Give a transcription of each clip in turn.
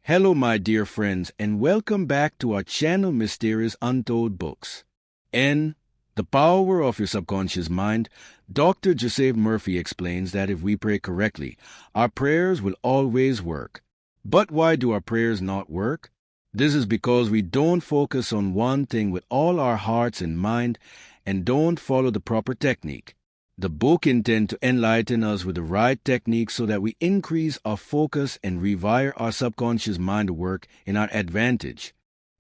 Hello, my dear friends, and welcome back to our channel Mysterious Untold Books. In The Power of Your Subconscious Mind, Dr. Joseph Murphy explains that if we pray correctly, our prayers will always work. But why do our prayers not work? This is because we don't focus on one thing with all our hearts and mind and don't follow the proper technique. The book intends to enlighten us with the right technique so that we increase our focus and rewire our subconscious mind to work in our advantage.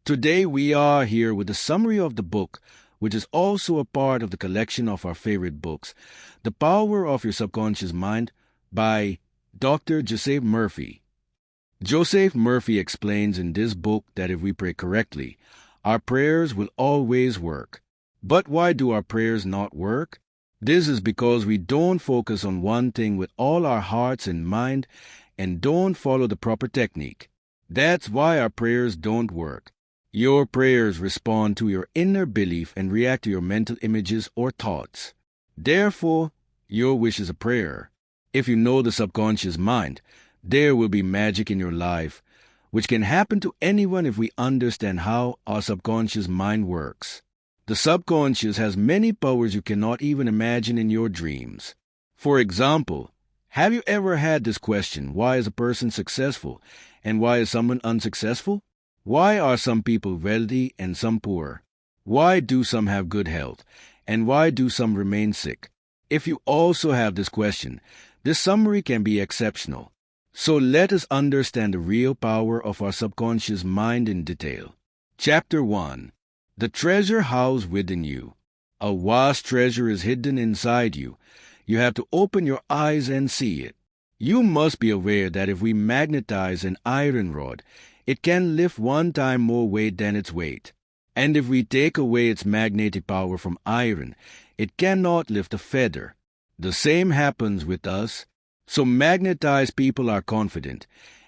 Today we are here with a summary of the book, which is also a part of the collection of our favorite books, The Power of Your Subconscious Mind by Dr. Joseph Murphy. Joseph Murphy explains in this book that if we pray correctly, our prayers will always work. But why do our prayers not work? This is because we don't focus on one thing with all our hearts and mind and don't follow the proper technique. That's why our prayers don't work. Your prayers respond to your inner belief and react to your mental images or thoughts. Therefore, your wish is a prayer. If you know the subconscious mind, there will be magic in your life, which can happen to anyone if we understand how our subconscious mind works. The subconscious has many powers you cannot even imagine in your dreams. For example, have you ever had this question, why is a person successful and why is someone unsuccessful? Why are some people wealthy and some poor? Why do some have good health and why do some remain sick? If you also have this question, this summary can be exceptional. So let us understand the real power of our subconscious mind in detail. Chapter 1. The treasure housed within you. A vast treasure is hidden inside you. You have to open your eyes and see it. You must be aware that if we magnetize an iron rod, it can lift 1 time more weight than its weight. And if we take away its magnetic power from iron, it cannot lift a feather. The same happens with us. So magnetized people are confident,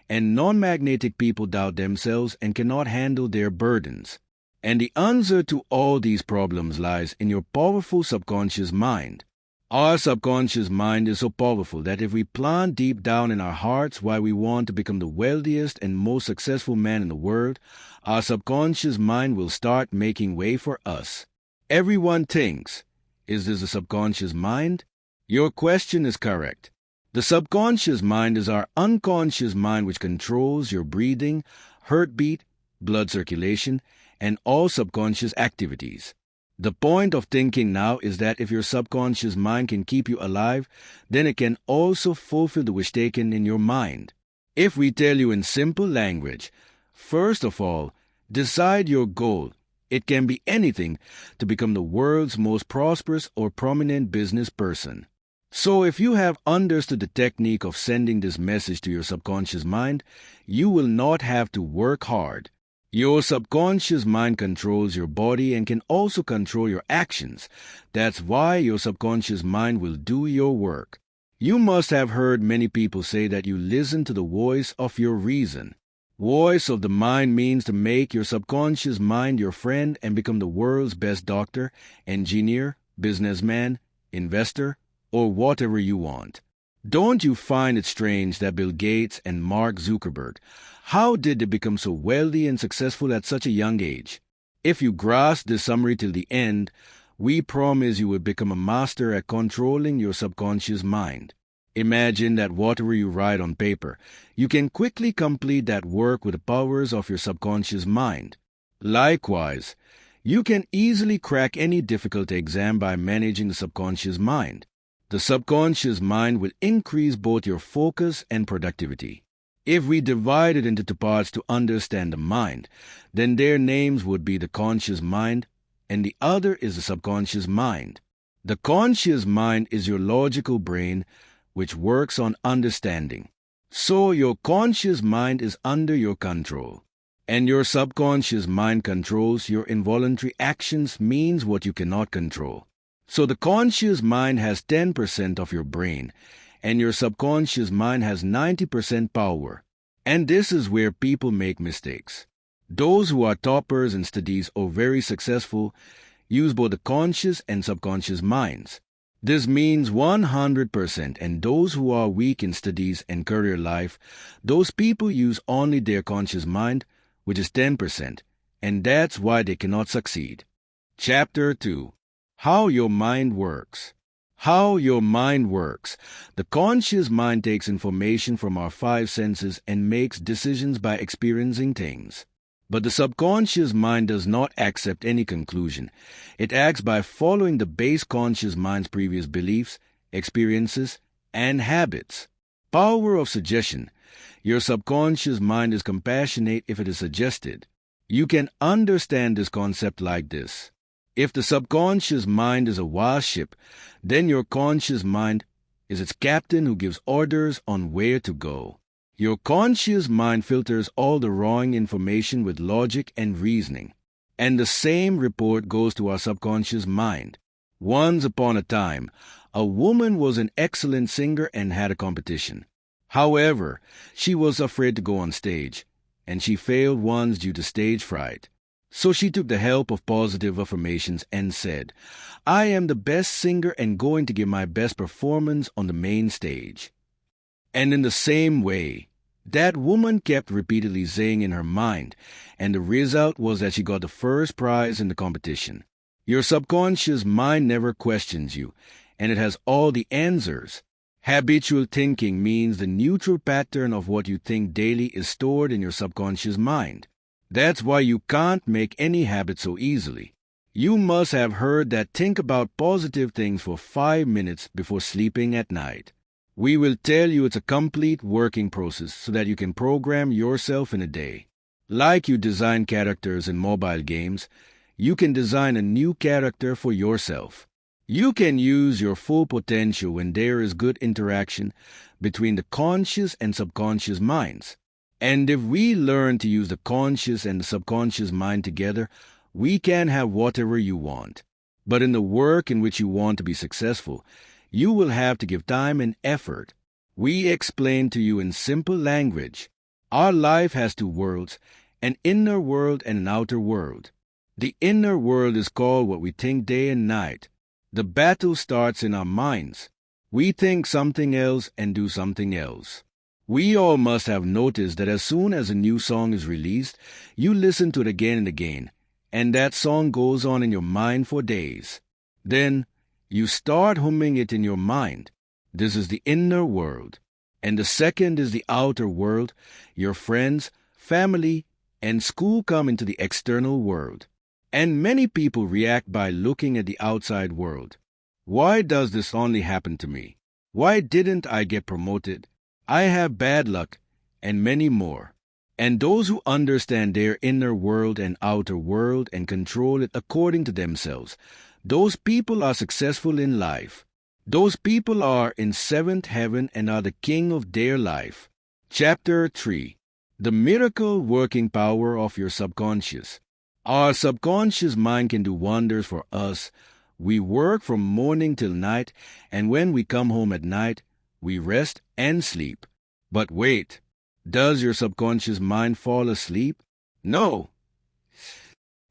and non-magnetic people doubt themselves and cannot handle their burdens. And the answer to all these problems lies in your powerful subconscious mind. Our subconscious mind is so powerful that if we plant deep down in our hearts why we want to become the wealthiest and most successful man in the world, our subconscious mind will start making way for us. Everyone thinks, is this a subconscious mind? Your question is correct. The subconscious mind is our unconscious mind which controls your breathing, heartbeat, blood circulation, and all subconscious activities. The point of thinking now is that if your subconscious mind can keep you alive, then it can also fulfill the wish taken in your mind. If we tell you in simple language, first of all, decide your goal. It can be anything to become the world's most prosperous or prominent business person. So if you have understood the technique of sending this message to your subconscious mind, you will not have to work hard. Your subconscious mind controls your body and can also control your actions. That's why your subconscious mind will do your work. You must have heard many people say that you listen to the voice of your reason. Voice of the mind means to make your subconscious mind your friend and become the world's best doctor, engineer, businessman, investor, or whatever you want. Don't you find it strange that Bill Gates and Mark Zuckerberg, how did they become so wealthy and successful at such a young age? If you grasp this summary till the end, we promise you will become a master at controlling your subconscious mind. Imagine that whatever you write on paper, you can quickly complete that work with the powers of your subconscious mind. Likewise, you can easily crack any difficult exam by managing the subconscious mind. The subconscious mind will increase both your focus and productivity. If we divide it into 2 parts to understand the mind, then their names would be the conscious mind, and the other is the subconscious mind. The conscious mind is your logical brain, which works on understanding. So your conscious mind is under your control, and your subconscious mind controls your involuntary actions, means what you cannot control. So the conscious mind has 10% of your brain, and your subconscious mind has 90% power. And this is where people make mistakes. Those who are toppers in studies or very successful use both the conscious and subconscious minds. This means 100%, and those who are weak in studies and career life, those people use only their conscious mind, which is 10%, and that's why they cannot succeed. Chapter 2. How Your Mind Works. How your mind works. The conscious mind takes information from our five senses and makes decisions by experiencing things. But the subconscious mind does not accept any conclusion. It acts by following the base conscious mind's previous beliefs, experiences, and habits. Power of suggestion. Your subconscious mind is compassionate if it is suggested. You can understand this concept like this. If the subconscious mind is a wild ship, then your conscious mind is its captain who gives orders on where to go. Your conscious mind filters all the wrong information with logic and reasoning. And the same report goes to our subconscious mind. Once upon a time, a woman was an excellent singer and had a competition. However, she was afraid to go on stage, and she failed once due to stage fright. So she took the help of positive affirmations and said, "I am the best singer and going to give my best performance on the main stage." And in the same way, that woman kept repeatedly saying in her mind, and the result was that she got the first prize in the competition. Your subconscious mind never questions you, and it has all the answers. Habitual thinking means the neutral pattern of what you think daily is stored in your subconscious mind. That's why you can't make any habit so easily. You must have heard that think about positive things for 5 minutes before sleeping at night. We will tell you it's a complete working process so that you can program yourself in a day. Like you design characters in mobile games, you can design a new character for yourself. You can use your full potential when there is good interaction between the conscious and subconscious minds. And if we learn to use the conscious and the subconscious mind together, we can have whatever you want. But in the work in which you want to be successful, you will have to give time and effort. We explain to you in simple language. Our life has two worlds, an inner world and an outer world. The inner world is called what we think day and night. The battle starts in our minds. We think something else and do something else. We all must have noticed that as soon as a new song is released, you listen to it again and again, and that song goes on in your mind for days. Then, you start humming it in your mind. This is the inner world. And the second is the outer world. Your friends, family, and school come into the external world. And many people react by looking at the outside world. Why does this only happen to me? Why didn't I get promoted? I have bad luck, and many more. And those who understand their inner world and outer world and control it according to themselves, those people are successful in life. Those people are in seventh heaven and are the king of their life. Chapter 3. The Miracle Working Power of Your Subconscious. Our subconscious mind can do wonders for us. We work from morning till night, and when we come home at night, we rest and sleep. But wait, does your subconscious mind fall asleep? No.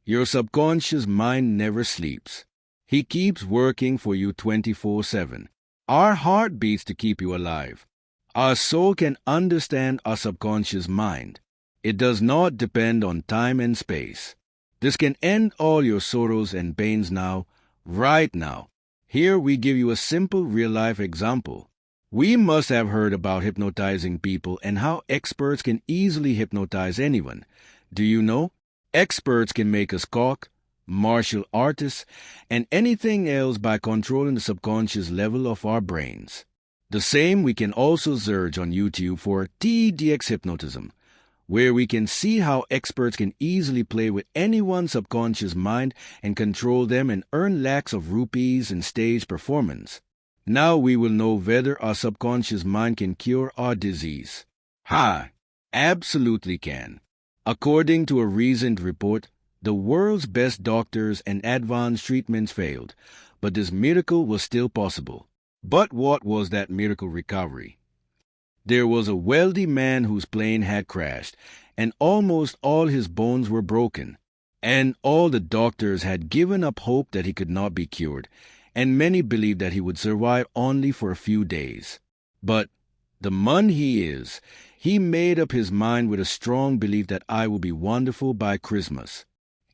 Your subconscious mind never sleeps. He keeps working for you 24/7. Our heart beats to keep you alive. Our soul can understand our subconscious mind. It does not depend on time and space. This can end all your sorrows and pains now, right now. Here we give you a simple real-life example. We must have heard about hypnotizing people and how experts can easily hypnotize anyone. Do you know? Experts can make us cock, martial artists, and anything else by controlling the subconscious level of our brains. The same we can also search on YouTube for TEDx Hypnotism, where we can see how experts can easily play with anyone's subconscious mind and control them and earn lakhs of rupees in stage performance. Now we will know whether our subconscious mind can cure our disease. Absolutely can. According to a recent report, the world's best doctors and advanced treatments failed, but this miracle was still possible. But what was that miracle recovery? There was a wealthy man whose plane had crashed, and almost all his bones were broken, and all the doctors had given up hope that he could not be cured, and many believed that he would survive only for a few days. But the man he is, he made up his mind with a strong belief that I will be wonderful by Christmas.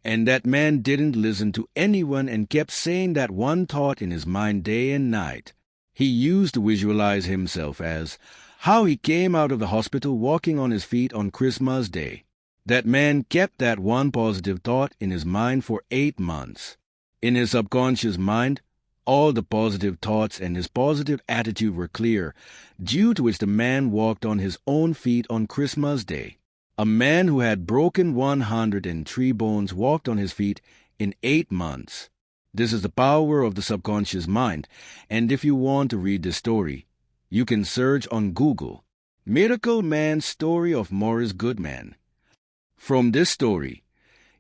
And that man didn't listen to anyone and kept saying that one thought in his mind day and night. He used to visualize himself as how he came out of the hospital walking on his feet on Christmas Day. That man kept that one positive thought in his mind for 8 months. In his subconscious mind, all the positive thoughts and his positive attitude were clear, due to which the man walked on his own feet on Christmas Day. A man who had broken 103 bones walked on his feet in 8 months. This is the power of the subconscious mind, and if you want to read this story, you can search on Google, Miracle Man Story of Morris Goodman. From this story,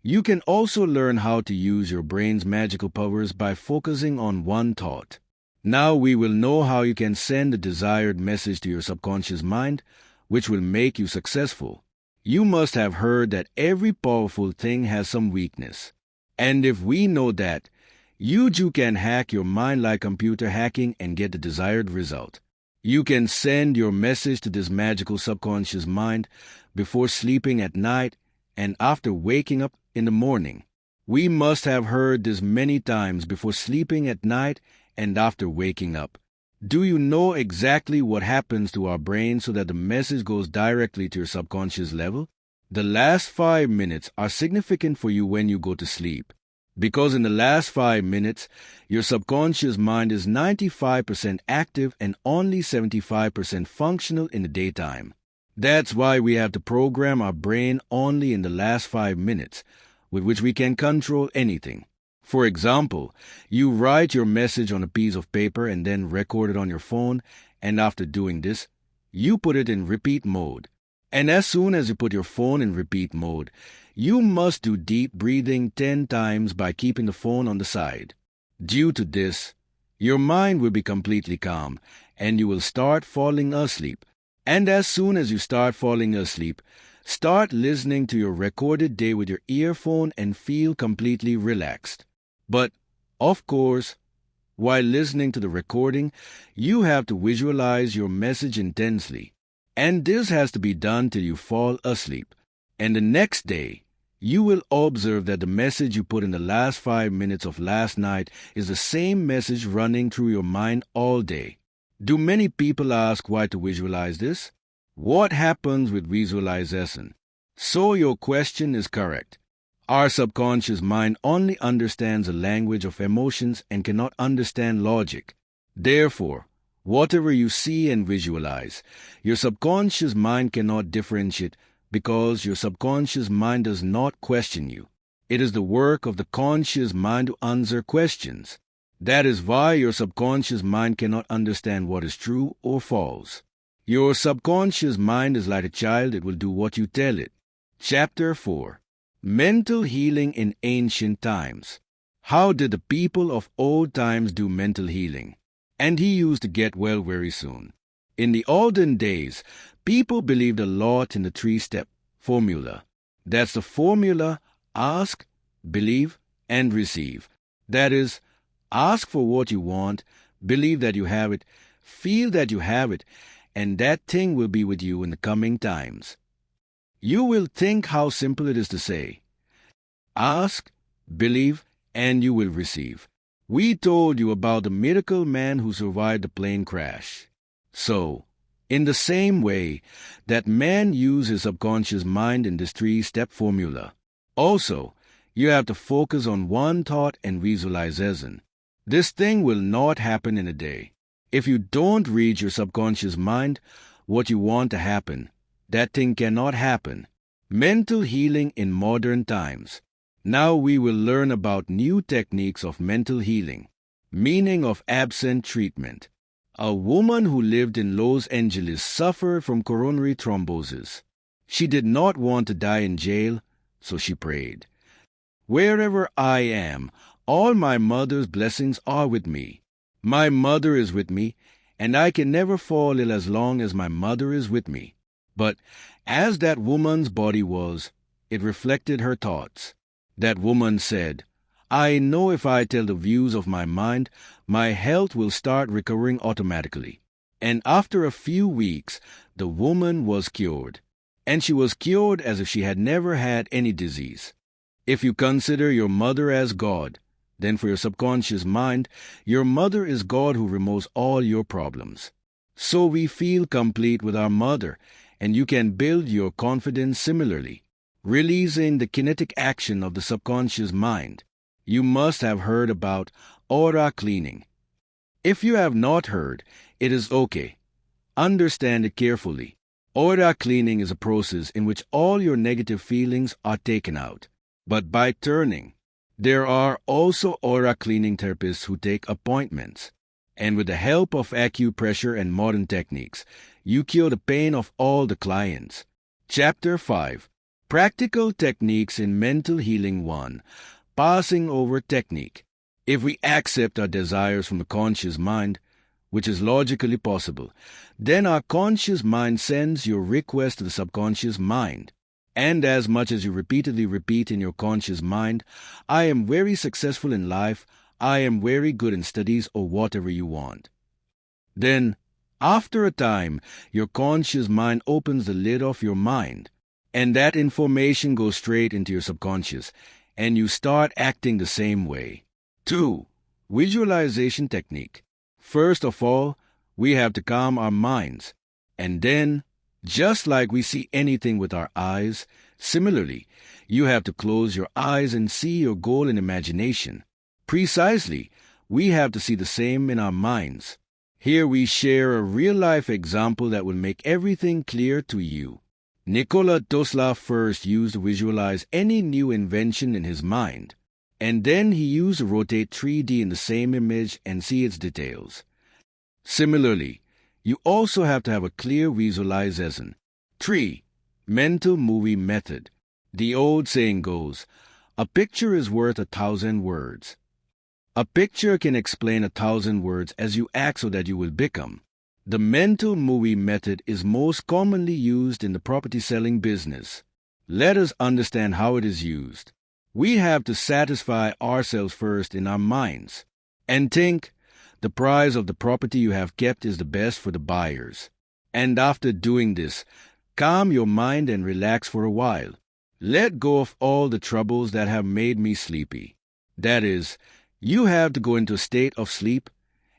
you can also learn how to use your brain's magical powers by focusing on one thought. Now we will know how you can send the desired message to your subconscious mind, which will make you successful. You must have heard that every powerful thing has some weakness. And if we know that, you too can hack your mind like computer hacking and get the desired result. You can send your message to this magical subconscious mind before sleeping at night and after waking up in the morning. We must have heard this many times before sleeping at night and after waking up. Do you know exactly what happens to our brain so that the message goes directly to your subconscious level? The last 5 minutes are significant for you when you go to sleep, because in the last 5 minutes, your subconscious mind is 95% active and only 75% functional in the daytime. That's why we have to program our brain only in the last 5 minutes, with which we can control anything. For example, you write your message on a piece of paper and then record it on your phone, and after doing this, you put it in repeat mode. And as soon as you put your phone in repeat mode, you must do deep breathing 10 times by keeping the phone on the side. Due to this, your mind will be completely calm, and you will start falling asleep. And as soon as you start falling asleep, start listening to your recorded day with your earphone and feel completely relaxed. But, of course, while listening to the recording, you have to visualize your message intensely. And this has to be done till you fall asleep. And the next day, you will observe that the message you put in the last 5 minutes of last night is the same message running through your mind all day. Do many people ask why to visualize this? What happens with visualization? So your question is correct. Our subconscious mind only understands the language of emotions and cannot understand logic. Therefore, whatever you see and visualize, your subconscious mind cannot differentiate because your subconscious mind does not question you. It is the work of the conscious mind to answer questions. That is why your subconscious mind cannot understand what is true or false. Your subconscious mind is like a child, it will do what you tell it. Chapter 4. Mental Healing in Ancient Times. How did the people of old times do mental healing? And he used to get well very soon. In the olden days, people believed a lot in the 3-step formula. That's the formula: ask, believe, and receive. That is, ask for what you want, believe that you have it, feel that you have it, and that thing will be with you in the coming times. You will think how simple it is to say, ask, believe, and you will receive. We told you about the miracle man who survived the plane crash. So, in the same way, that man used his subconscious mind in this 3-step formula. Also, you have to focus on one thought and visualization. This thing will not happen in a day. If you don't read your subconscious mind what you want to happen, that thing cannot happen. Mental healing in modern times. Now we will learn about new techniques of mental healing. Meaning of absent treatment. A woman who lived in Los Angeles suffered from coronary thrombosis. She did not want to die in jail, so she prayed. Wherever I am, all my mother's blessings are with me. My mother is with me, and I can never fall ill as long as my mother is with me. But as that woman's body was, it reflected her thoughts. That woman said, I know if I tell the views of my mind, my health will start recovering automatically. And after a few weeks, the woman was cured. And she was cured as if she had never had any disease. If you consider your mother as God, then for your subconscious mind, your mother is God who removes all your problems. So we feel complete with our mother, and you can build your confidence similarly, releasing the kinetic action of the subconscious mind. You must have heard about aura cleaning. If you have not heard, it is okay. Understand it carefully. Aura cleaning is a process in which all your negative feelings are taken out, but by turning. There are also aura cleaning therapists who take appointments, and with the help of acupressure and modern techniques, you cure the pain of all the clients. Chapter 5. Practical Techniques in Mental Healing 1. Passing over technique. If we accept our desires from the conscious mind, which is logically possible, then our conscious mind sends your request to the subconscious mind. And as much as you repeatedly repeat in your conscious mind, I am very successful in life, I am very good in studies, or whatever you want, then, after a time, your conscious mind opens the lid of your mind, and that information goes straight into your subconscious, and you start acting the same way. 2. Visualization technique. First of all, we have to calm our minds, and then, just like we see anything with our eyes, similarly, you have to close your eyes and see your goal in imagination. Precisely, we have to see the same in our minds. Here we share a real-life example that will make everything clear to you. Nikola Tesla first used to visualize any new invention in his mind, and then he used to rotate 3D in the same image and see its details. Similarly, you also have to have a clear visualization. 3. Mental movie method. The old saying goes, a picture is worth 1,000 words. A picture can explain 1,000 words as you act so that you will become. The mental movie method is most commonly used in the property selling business. Let us understand how it is used. We have to satisfy ourselves first in our minds and think, the price of the property you have kept is the best for the buyers. And after doing this, calm your mind and relax for a while. Let go of all the troubles that have made me sleepy. That is, you have to go into a state of sleep,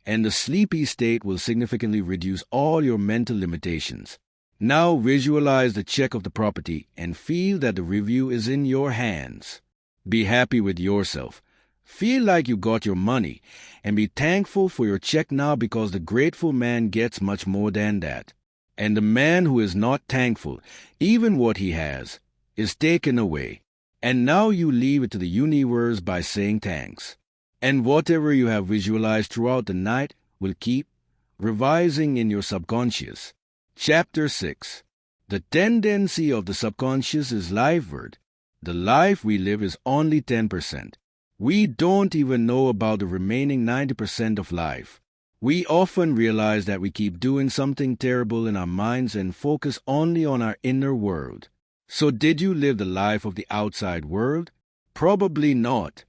and the sleepy state will significantly reduce all your mental limitations. Now visualize the check of the property and feel that the review is in your hands. Be happy with yourself. Feel like you got your money, and be thankful for your check now, because the grateful man gets much more than that. And the man who is not thankful, even what he has, is taken away. And now you leave it to the universe by saying thanks. And whatever you have visualized throughout the night will keep revising in your subconscious. Chapter 6. The tendency of the subconscious is liveward. The life we live is only 10%. We don't even know about the remaining 90% of life. We often realize that we keep doing something terrible in our minds and focus only on our inner world. So did you live the life of the outside world? Probably not.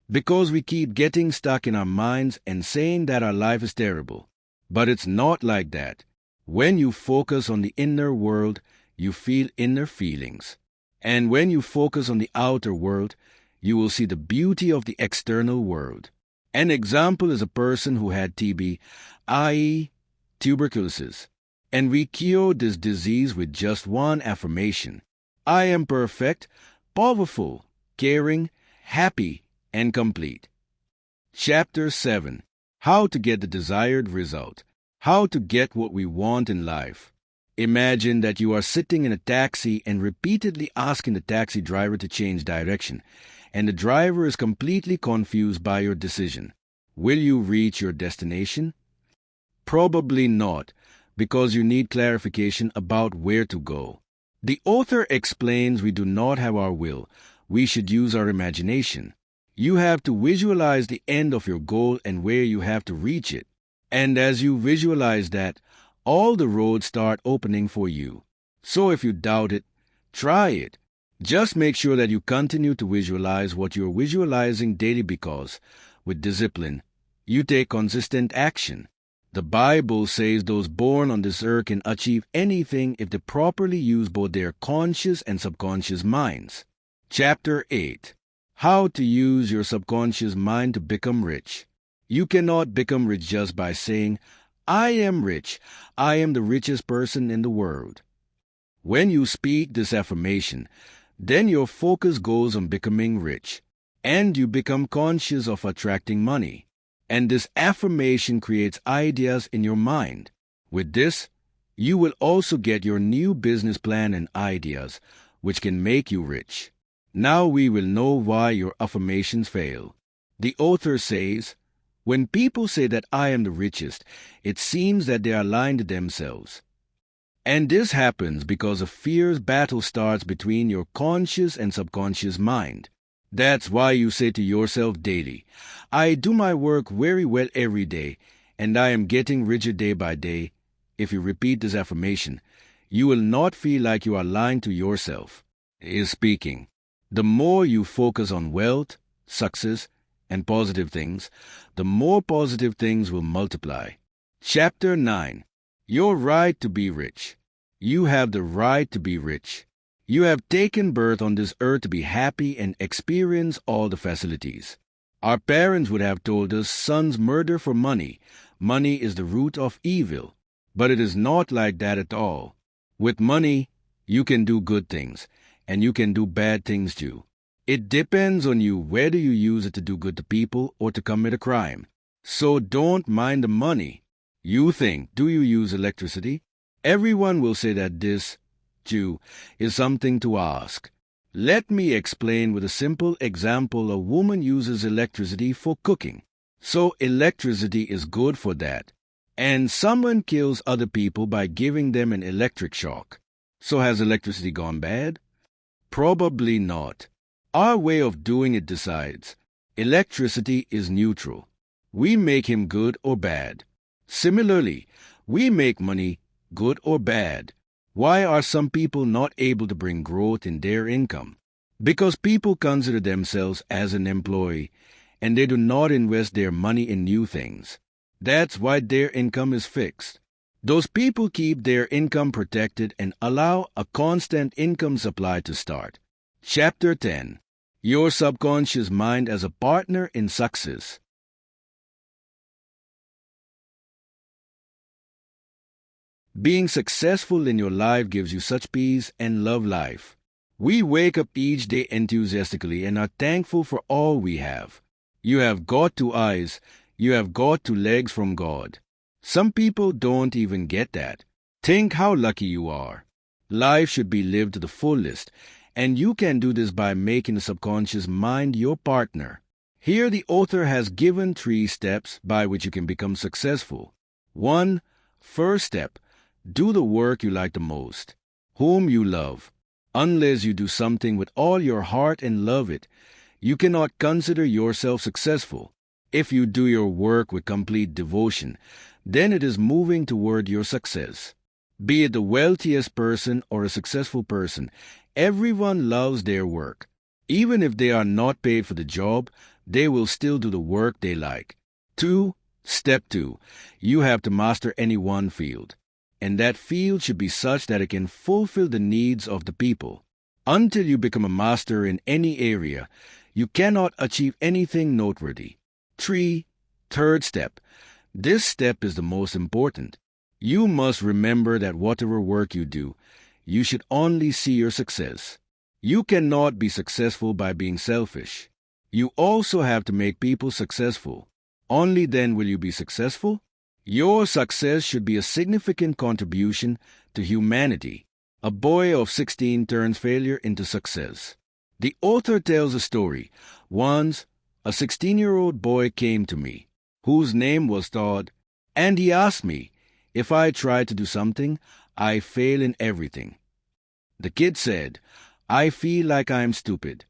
Because we keep getting stuck in our minds and saying that our life is terrible. But it's not like that. When you focus on the inner world, you feel inner feelings. And when you focus on the outer world, you will see the beauty of the external world. An example is a person who had TB, i.e., tuberculosis. And we cured this disease with just one affirmation. I am perfect, powerful, caring, happy, and complete. Chapter 7. How to get the desired result. How to get what we want in life. Imagine that you are sitting in a taxi and repeatedly asking the taxi driver to change direction, and the driver is completely confused by your decision. Will you reach your destination? Probably not, because you need clarification about where to go. The author explains we do not have our will. We should use our imagination. You have to visualize the end of your goal and where you have to reach it. And as you visualize that, all the roads start opening for you. So if you doubt it, try it. Just make sure that you continue to visualize what you're visualizing daily because, with discipline, you take consistent action. The Bible says those born on this earth can achieve anything if they properly use both their conscious and subconscious minds. Chapter 8. How to use your subconscious mind to become rich. You cannot become rich just by saying, I am rich. I am the richest person in the world. When you speak this affirmation, then your focus goes on becoming rich, and you become conscious of attracting money. And this affirmation creates ideas in your mind. With this, you will also get your new business plan and ideas, which can make you rich. Now we will know why your affirmations fail. The author says, when people say that I am the richest, it seems that they are lying to themselves. And this happens because a fierce battle starts between your conscious and subconscious mind. That's why you say to yourself daily, I do my work very well every day, and I am getting richer day by day. If you repeat this affirmation, you will not feel like you are lying to yourself. Is speaking. The more you focus on wealth, success, and positive things, the more positive things will multiply. Chapter 9. Your right to be rich. You have the right to be rich. You have taken birth on this earth to be happy and experience all the facilities. Our parents would have told us, sons, murder for money. Money is the root of evil. But it is not like that at all. With money, you can do good things, and you can do bad things too. It depends on you whether you use it to do good to people or to commit a crime. So don't mind the money. You think, do you use electricity? Everyone will say that this, too, is something to ask. Let me explain with a simple example. A woman uses electricity for cooking. So electricity is good for that. And someone kills other people by giving them an electric shock. So has electricity gone bad? Probably not. Our way of doing it decides. Electricity is neutral. We make him good or bad. Similarly, we make money good or bad. Why are some people not able to bring growth in their income? Because people consider themselves as an employee, and they do not invest their money in new things. That's why their income is fixed. Those people keep their income protected and allow a constant income supply to start. Chapter 10. Your subconscious mind as a partner in success. Being successful in your life gives you such peace and love life. We wake up each day enthusiastically and are thankful for all we have. You have got 2 eyes. You have got 2 legs from God. Some people don't even get that. Think how lucky you are. Life should be lived to the fullest, and you can do this by making the subconscious mind your partner. Here the author has given 3 steps by which you can become successful. 1. First step. Do the work you like the most, whom you love. Unless you do something with all your heart and love it, you cannot consider yourself successful. If you do your work with complete devotion, then it is moving toward your success. Be it the wealthiest person or a successful person, everyone loves their work. Even if they are not paid for the job, they will still do the work they like. 2. Step 2. You have to master any one field. And that field should be such that it can fulfill the needs of the people. Until you become a master in any area, you cannot achieve anything noteworthy. 3. Third step. This step is the most important. You must remember that whatever work you do, you should only see your success. You cannot be successful by being selfish. You also have to make people successful. Only then will you be successful. Your success should be a significant contribution to humanity. A boy of 16 turns failure into success. The author tells a story. Once, a 16-year-old boy came to me, whose name was Todd, and he asked me, if I try to do something, I fail in everything. The kid said, I feel like I am stupid.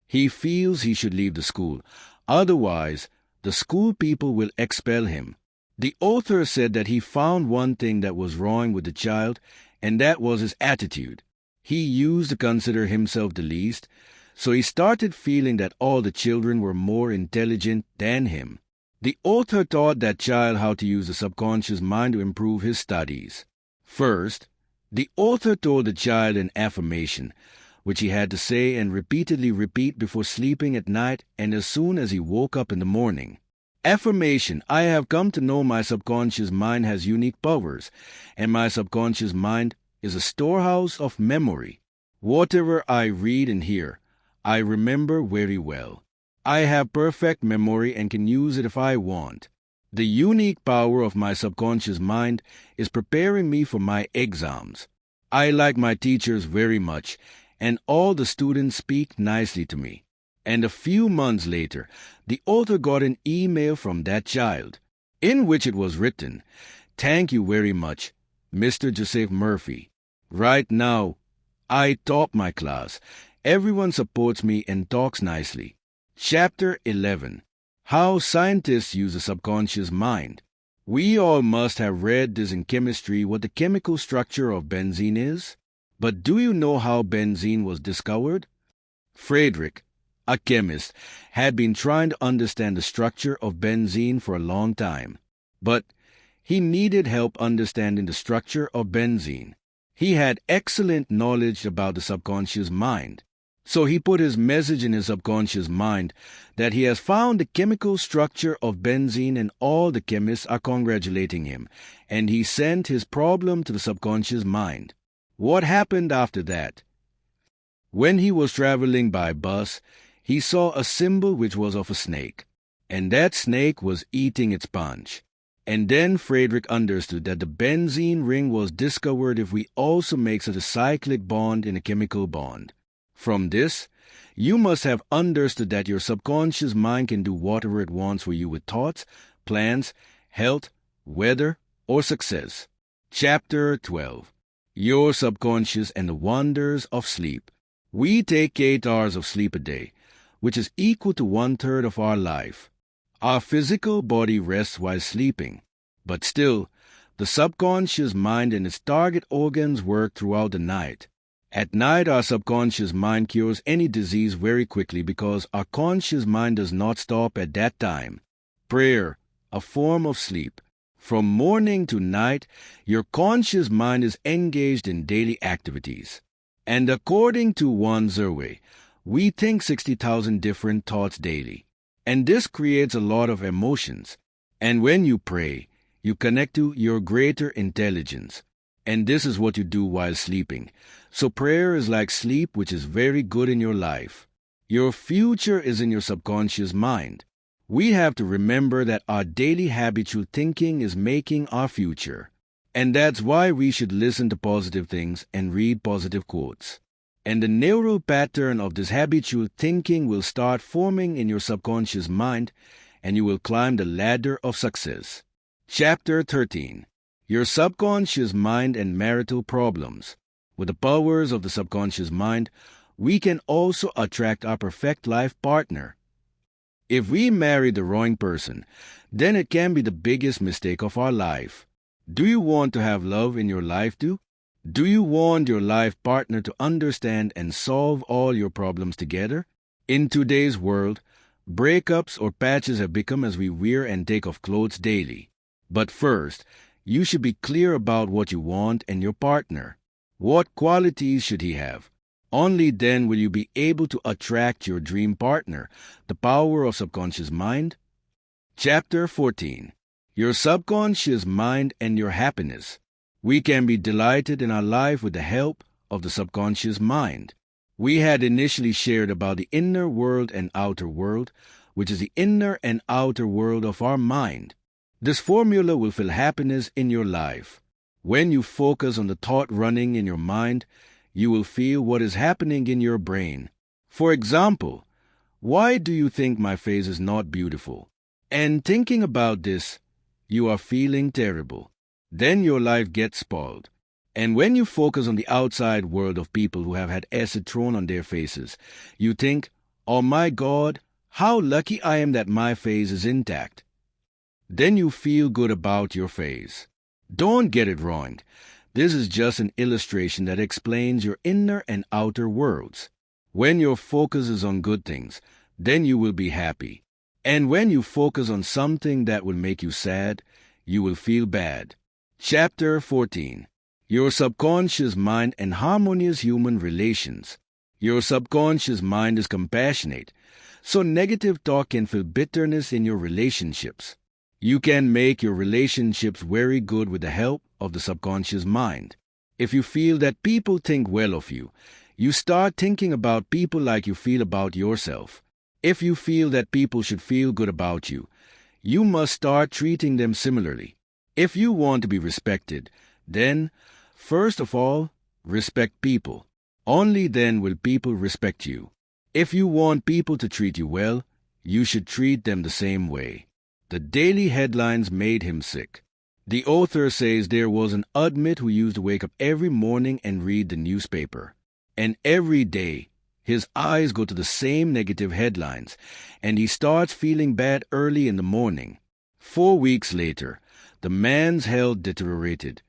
He feels he should leave the school. Otherwise, the school people will expel him. The author said that he found one thing that was wrong with the child, and that was his attitude. He used to consider himself the least, so he started feeling that all the children were more intelligent than him. The author taught that child how to use the subconscious mind to improve his studies. First, the author told the child an affirmation, which he had to say and repeatedly repeat before sleeping at night and as soon as he woke up in the morning. Affirmation: I have come to know my subconscious mind has unique powers, and my subconscious mind is a storehouse of memory. Whatever I read and hear, I remember very well. I have perfect memory and can use it if I want. The unique power of my subconscious mind is preparing me for my exams. I like my teachers very much, and all the students speak nicely to me. And a few months later, the author got an email from that child, in which it was written, "Thank you very much, Mr. Joseph Murphy. Right now, I top my class. Everyone supports me and talks nicely." Chapter 11. How Scientists Use the Subconscious Mind. We all must have read this in chemistry what the chemical structure of benzene is. But do you know how benzene was discovered? Friedrich, a chemist, had been trying to understand the structure of benzene for a long time. But he needed help understanding the structure of benzene. He had excellent knowledge about the subconscious mind. So he put his message in his subconscious mind that he has found the chemical structure of benzene, and all the chemists are congratulating him, and he sent his problem to the subconscious mind. What happened after that? When he was traveling by bus, he saw a symbol which was of a snake, and that snake was eating its punch. And then Friedrich understood that the benzene ring was discovered if we also make such a cyclic bond in a chemical bond. From this, you must have understood that your subconscious mind can do whatever it wants for you with thoughts, plans, health, weather, or success. Chapter 12. Your Subconscious and the Wonders of Sleep. We take 8 hours of sleep a day, which is equal to 1/3 of our life. Our physical body rests while sleeping, but still, the subconscious mind and its target organs work throughout the night. At night, our subconscious mind cures any disease very quickly because our conscious mind does not stop at that time. Prayer, a form of sleep. From morning to night, your conscious mind is engaged in daily activities. And according to one survey, we think 60,000 different thoughts daily. And this creates a lot of emotions. And when you pray, you connect to your greater intelligence. And this is what you do while sleeping. So prayer is like sleep, which is very good in your life. Your future is in your subconscious mind. We have to remember that our daily habitual thinking is making our future. And that's why we should listen to positive things and read positive quotes. And the neural pattern of this habitual thinking will start forming in your subconscious mind, and you will climb the ladder of success. Chapter 13. Your subconscious mind and marital problems. With the powers of the subconscious mind, we can also attract our perfect life partner. If we marry the wrong person, then it can be the biggest mistake of our life. Do you want to have love in your life too? Do you want your life partner to understand and solve all your problems together? In today's world, breakups or patches have become as we wear and take off clothes daily. But first, you should be clear about what you want in your partner. What qualities should he have? Only then will you be able to attract your dream partner. The power of subconscious mind. Chapter 14. Your subconscious mind and your happiness. We can be delighted in our life with the help of the subconscious mind. We had initially shared about the inner world and outer world, which is the inner and outer world of our mind. This formula will fill happiness in your life. When you focus on the thought running in your mind, you will feel what is happening in your brain. For example, why do you think my face is not beautiful? And thinking about this, you are feeling terrible. Then your life gets spoiled. And when you focus on the outside world of people who have had acid thrown on their faces, you think, "Oh my God, how lucky I am that my face is intact." Then you feel good about your face. Don't get it wrong. This is just an illustration that explains your inner and outer worlds. When your focus is on good things, then you will be happy. And when you focus on something that will make you sad, you will feel bad. Chapter 14. Your subconscious mind and harmonious human relations. Your subconscious mind is compassionate, so negative talk can fill bitterness in your relationships. You can make your relationships very good with the help of the subconscious mind. If you feel that people think well of you, you start thinking about people like you feel about yourself. If you feel that people should feel good about you, you must start treating them similarly. If you want to be respected, then, first of all, respect people. Only then will people respect you. If you want people to treat you well, you should treat them the same way. The daily headlines made him sick. The author says there was an admit who used to wake up every morning and read the newspaper. And every day, his eyes go to the same negative headlines, and he starts feeling bad early in the morning. 4 weeks later, the man's health deteriorated,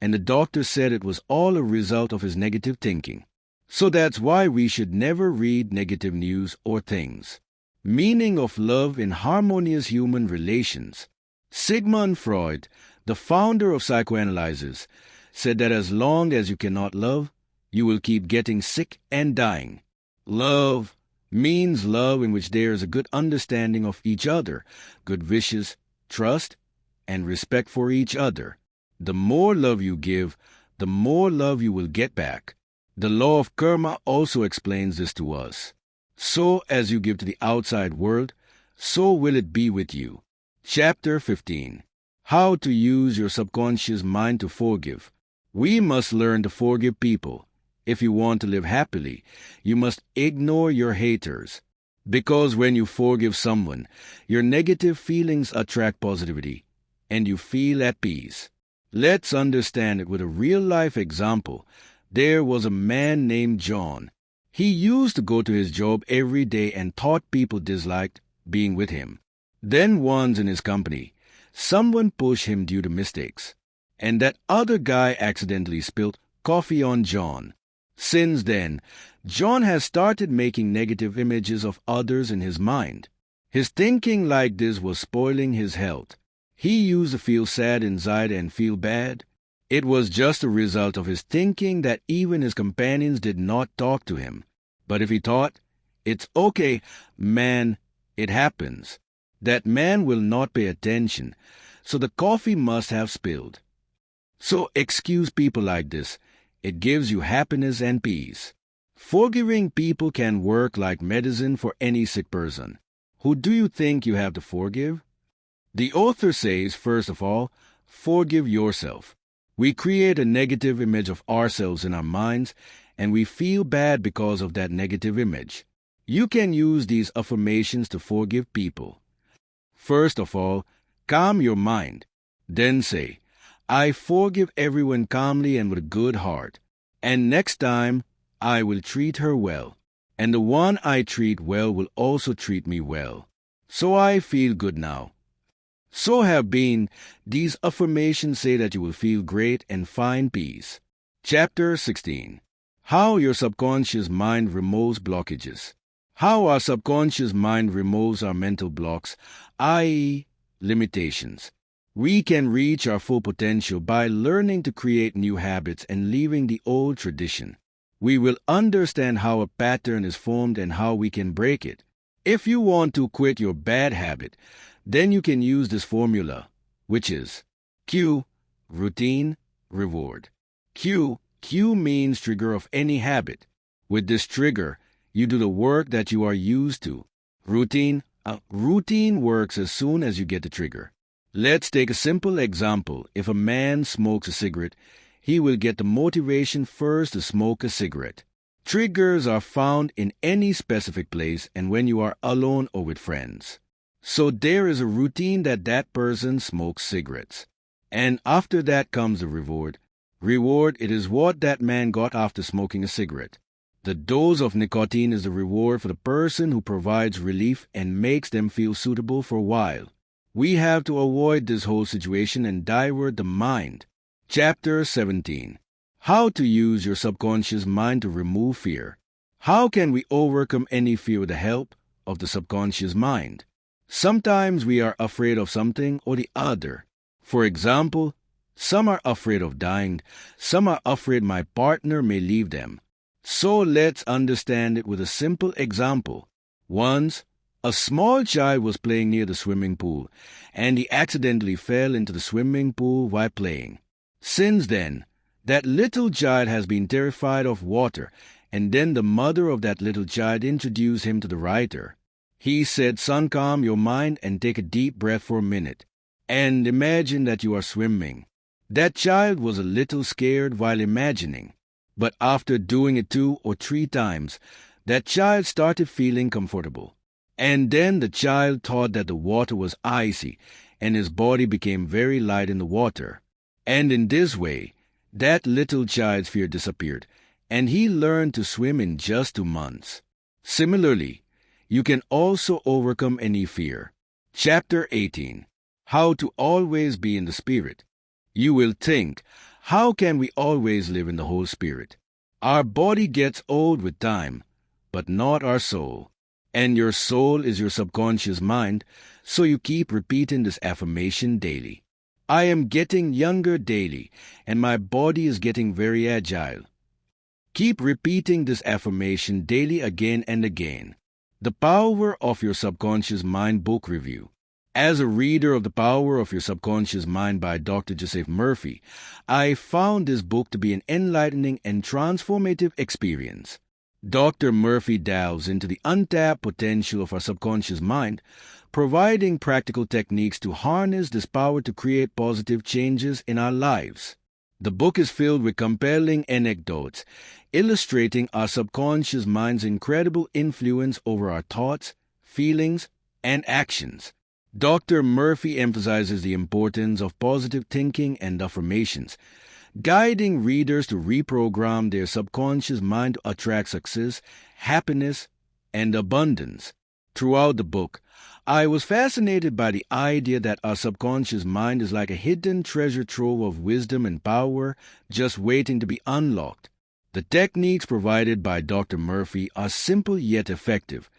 and the doctor said it was all a result of his negative thinking. So that's why we should never read negative news or things. Meaning of love in harmonious human relations. Sigmund Freud, the founder of psychoanalysis, said that as long as you cannot love, you will keep getting sick and dying. Love means love in which there is a good understanding of each other, good wishes, trust, and respect for each other. The more love you give, the more love you will get back. The law of karma also explains this to us. So as you give to the outside world, so will it be with you. Chapter 15. How to use your subconscious mind to forgive. We must learn to forgive people. If you want to live happily, you must ignore your haters. Because when you forgive someone, your negative feelings attract positivity, and you feel at peace. Let's understand it with a real-life example. There was a man named John. He used to go to his job every day and thought people disliked being with him. Then once in his company, someone pushed him due to mistakes, and that other guy accidentally spilled coffee on John. Since then, John has started making negative images of others in his mind. His thinking like this was spoiling his health. He used to feel sad inside and feel bad. It was just a result of his thinking that even his companions did not talk to him. But if he thought, "It's okay, man, it happens," that man will not pay attention, so the coffee must have spilled. So excuse people like this. It gives you happiness and peace. Forgiving people can work like medicine for any sick person. Who do you think you have to forgive? The author says, first of all, forgive yourself. We create a negative image of ourselves in our minds, and we feel bad because of that negative image. You can use these affirmations to forgive people. First of all, calm your mind. Then say, "I forgive everyone calmly and with a good heart. And next time, I will treat her well. And the one I treat well will also treat me well. So I feel good now." So have been. These affirmations say that you will feel great and find peace. Chapter 16. How your subconscious mind removes blockages. How our subconscious mind removes our mental blocks, i.e., limitations. We can reach our full potential by learning to create new habits and leaving the old tradition. We will understand how a pattern is formed and how we can break it. If you want to quit your bad habit, then you can use this formula, which is Q, routine, reward. Q means trigger of any habit. With this trigger, you do the work that you are used to. Routine works as soon as you get the trigger. Let's take a simple example. If a man smokes a cigarette, he will get the motivation first to smoke a cigarette. Triggers are found in any specific place and when you are alone or with friends. So there is a routine that person smokes cigarettes. And after that comes the reward. Reward, it is what that man got after smoking a cigarette. The dose of nicotine is the reward for the person who provides relief and makes them feel suitable for a while. We have to avoid this whole situation and divert the mind. Chapter 17. How to use your subconscious mind to remove fear. How can we overcome any fear with the help of the subconscious mind? Sometimes we are afraid of something or the other. For example, some are afraid of dying, some are afraid my partner may leave them. So let's understand it with a simple example. Once, a small child was playing near the swimming pool, and he accidentally fell into the swimming pool while playing. Since then, that little child has been terrified of water, and then the mother of that little child introduced him to the writer. He said, "Son, calm your mind and take a deep breath for a minute, and imagine that you are swimming." That child was a little scared while imagining, but after doing it 2 or 3 times, that child started feeling comfortable. And then the child thought that the water was icy, and his body became very light in the water. And in this way, that little child's fear disappeared, and he learned to swim in just 2 months. Similarly, you can also overcome any fear. Chapter 18. How to always be in the Spirit. You will think, how can we always live in the Holy Spirit? Our body gets old with time, but not our soul. And your soul is your subconscious mind, so you keep repeating this affirmation daily. I am getting younger daily, and my body is getting very agile. Keep repeating this affirmation daily again and again. The Power of Your Subconscious Mind Book Review. As a reader of The Power of Your Subconscious Mind by Dr. Joseph Murphy, I found this book to be an enlightening and transformative experience. Dr. Murphy delves into the untapped potential of our subconscious mind, providing practical techniques to harness this power to create positive changes in our lives. The book is filled with compelling anecdotes, illustrating our subconscious mind's incredible influence over our thoughts, feelings, and actions. Dr. Murphy emphasizes the importance of positive thinking and affirmations, guiding readers to reprogram their subconscious mind to attract success, happiness, and abundance. Throughout the book, I was fascinated by the idea that our subconscious mind is like a hidden treasure trove of wisdom and power just waiting to be unlocked. The techniques provided by Dr. Murphy are simple yet effective,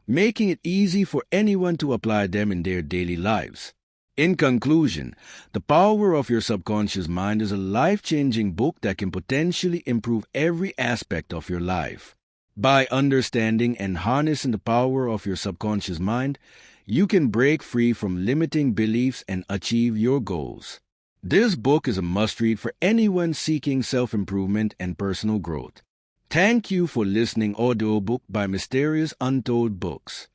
making it easy for anyone to apply them in their daily lives. In conclusion, The Power of Your Subconscious Mind is a life-changing book that can potentially improve every aspect of your life. By understanding and harnessing the power of your subconscious mind, you can break free from limiting beliefs and achieve your goals. This book is a must-read for anyone seeking self-improvement and personal growth. Thank you for listening Audiobook by Mysterious Untold Books.